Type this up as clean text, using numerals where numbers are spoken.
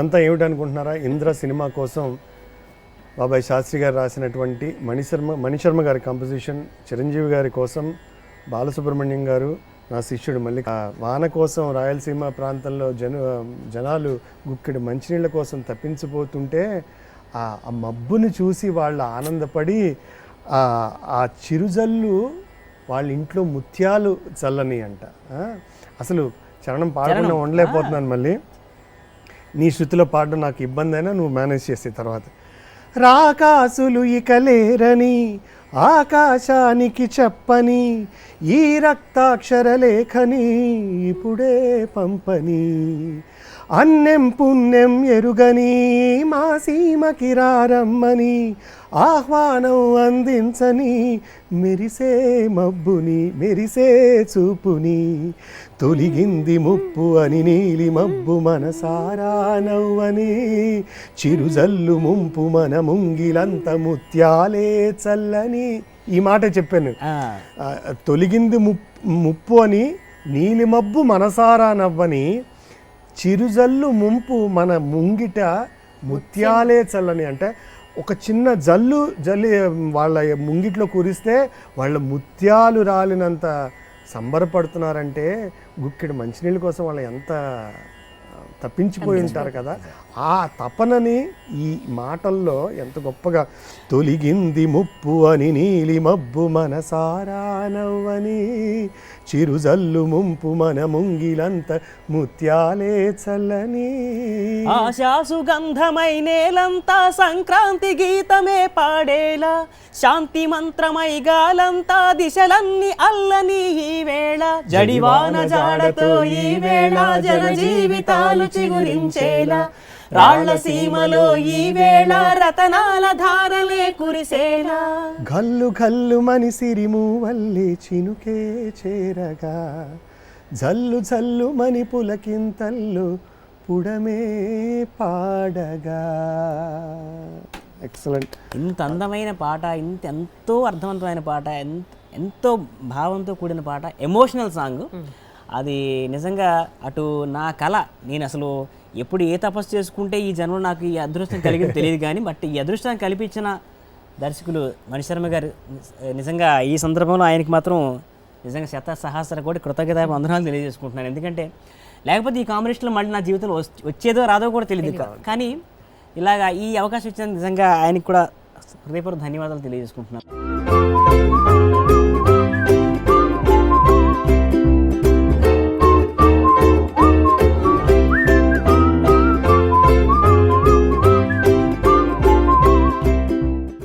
అంతా ఏమిటనుకుంటున్నారా? ఇంద్ర సినిమా కోసం బాబాయ్ శాస్త్రి గారు రాసినటువంటి మణిశర్మ గారి కంపోజిషన్, చిరంజీవి గారి కోసం బాలసుబ్రహ్మణ్యం గారు, నా శిష్యుడు మళ్ళీ వాన కోసం రాయలసీమ ప్రాంతంలో జనాలు గుక్కెడు మంచినీళ్ళ కోసం తప్పించిపోతుంటే ఆ మబ్బుని చూసి వాళ్ళు ఆనందపడి ఆ చిరుజల్లు వాళ్ళ ఇంట్లో ముత్యాలు చల్లని అంట. అసలు చరణం పాడకుండా ఉండలేకపోతున్నాను. మళ్ళీ నీ శృతిలో పాడడం నాకు ఇబ్బంది అయినా నువ్వు మేనేజ్ చేసే తర్వాత. రాకాసులు ఇక లేరని ఆకాశానికి చెప్పని ఈ రక్తాక్షర లేఖని ఇప్పుడే పంపని, అన్నెం పుణ్యం ఎరుగని మా సీమకి రారమ్మని ఆహ్వానం అందించని మెరిసే మబ్బుని మెరిసే చూపుని, తొలిగింది ముప్పు అని నీలి మబ్బు మనసారా నవ్వని, చిరుజల్లు ముంపు మన ముంగిలంత ముత్యాలే చల్లని. ఈ మాట చెప్పాను. తొలిగింది ముప్పు అని నీలి మబ్బు మనసారా నవ్వని, చిరుజల్లు ముంపు మన ముంగిట ముత్యాలే చల్లని. అంటే ఒక చిన్న జల్లి వాళ్ళ ముంగిట్లో కురిస్తే వాళ్ళ ముత్యాలు రాలినంత సంబరపడుతున్నారంటే గుక్కెడు మంచినీళ్ళ కోసం వాళ్ళు ఎంత తప్పించిపోయి ఉంటారు కదా. ఆ తపనని ఈ మాటల్లో ఎంత గొప్పగా, తొలిగింది ముప్పు అని నీలి మబ్బు మనసారా నవ్వని, చిరుజల్లు ముంపు మన ముంగిలంత ముత్యాలే చల్లని. ఆశాసు గంధమై నేలంతా సంక్రాంతి గీతమే పాడేలా, శాంతి మంత్రమై గాలంతా దిశలన్నీ అల్లని ఈ వేళ, జడివాన జాడతో ఈ వేళ జన జీవితాలు చిగురించేలా, రాళ్ల సీమలో ఈ వేళ రతనాల ధారలే కురిసేలా, గల్లు గల్లు మని సిరిము వల్లి చినుకే చేరగా, జల్లు జల్లు మని పులకింతల్లు పుడమే పాడగా. ఎక్సలెంట్. ఇంత అందమైన పాట, ఎంతో అర్థవంతమైన పాట, ఎంతో భావంతో కూడిన పాట, ఎమోషనల్ సాంగ్. అది నిజంగా అటు నా కళ, నేను అసలు ఎప్పుడు ఏ తపస్సు చేసుకుంటే ఈ జన్మలో నాకు ఈ అదృష్టం కలిగింది తెలియదు కానీ, బట్ ఈ అదృష్టాన్ని కల్పించిన దర్శకులు మణిశర్మ గారు, నిజంగా ఈ సందర్భంలో ఆయనకి మాత్రం నిజంగా సహస్ర కోటి కృతజ్ఞత వందనాలు తెలియజేసుకుంటున్నాను. ఎందుకంటే లేకపోతే ఈ కాంబినేషన్లో మళ్ళీ నా జీవితంలో వచ్చేదో రాదో కూడా తెలియదు. కానీ ఇలాగా ఈ అవకాశం ఇచ్చిన నిజంగా ఆయనకి కూడా హృదయపూర్వక ధన్యవాదాలు తెలియజేసుకుంటున్నాను.